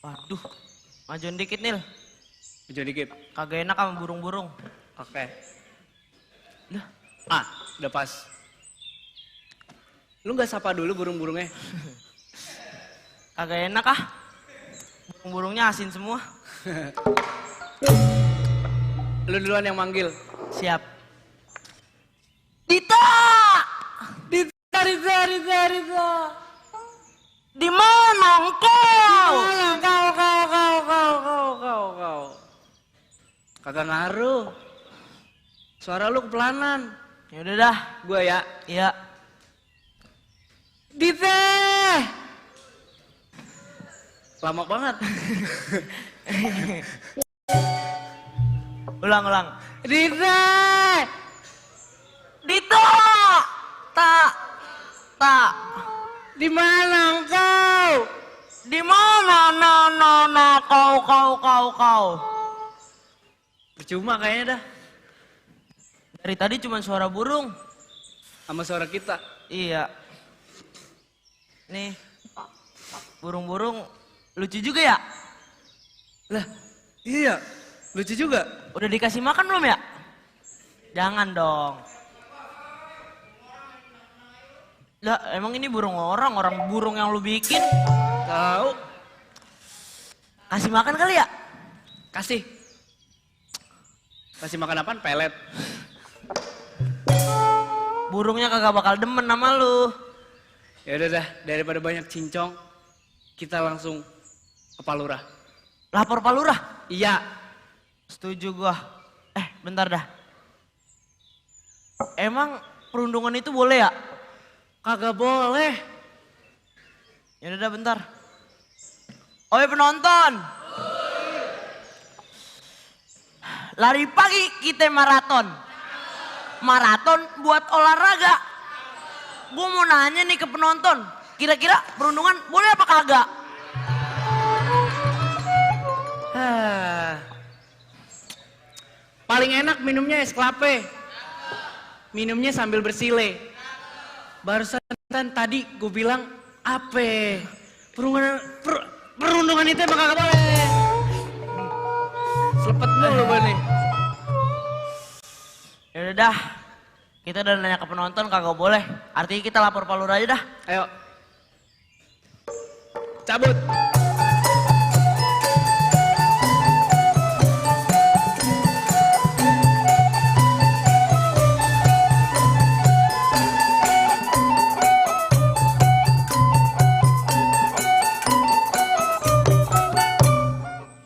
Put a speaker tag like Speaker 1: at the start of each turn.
Speaker 1: Waduh, majuin dikit Nil.
Speaker 2: Maju dikit.
Speaker 1: Kagak enak sama burung-burung.
Speaker 2: Oke.
Speaker 1: Dah,
Speaker 2: Udah pas. Lu nggak sapa dulu burung-burungnya?
Speaker 1: kagak enak ah. Burung-burungnya asin semua.
Speaker 2: Lu duluan yang manggil.
Speaker 1: Siap. Dita!
Speaker 2: Rita.
Speaker 1: Di mana engkau?
Speaker 2: Kau. Kagak ngaruh. Suara lu kepelanan.
Speaker 1: Ya udah dah.
Speaker 2: Gua ya.
Speaker 1: Iya.
Speaker 2: Dite. Lama banget.
Speaker 1: Ulang.
Speaker 2: Dite.
Speaker 1: Dita! Tak.
Speaker 2: Di mana engkau?
Speaker 1: Di mana? Kau.
Speaker 2: Percuma kayaknya dah.
Speaker 1: Dari tadi cuma suara burung.
Speaker 2: Sama suara kita.
Speaker 1: Iya. Nih. Burung-burung lucu juga ya?
Speaker 2: Lah, iya. Lucu juga.
Speaker 1: Udah dikasih makan belum ya? Jangan dong. Lah, emang ini burung orang burung yang lu bikin.
Speaker 2: Tahu.
Speaker 1: Kasih makan kali ya?
Speaker 2: Kasih. Kasih makan apaan? Pelet.
Speaker 1: Burungnya kagak bakal demen sama lu.
Speaker 2: Ya udah dah, daripada banyak cincong, kita langsung ke Palurah.
Speaker 1: Lapor Pak Lurah?
Speaker 2: Iya.
Speaker 1: Setuju gua. Bentar dah. Emang perundungan itu boleh ya?
Speaker 2: Kagak boleh.
Speaker 1: Ya udah bentar. Oi penonton. Lari pagi kita maraton. Maraton buat olahraga. Gue mau nanya nih ke penonton. Kira-kira perundungan boleh apa kagak?
Speaker 2: Paling enak minumnya es kelapa. Minumnya sambil bersile. Barusan tadi gue bilang apa? Perundungan itu emang kagak boleh. Selepet dulu gue nih.
Speaker 1: Ya udah dah. Kita udah nanya ke penonton kagak boleh. Artinya kita lapor Pak Lurah aja dah.
Speaker 2: Ayo. Cabut.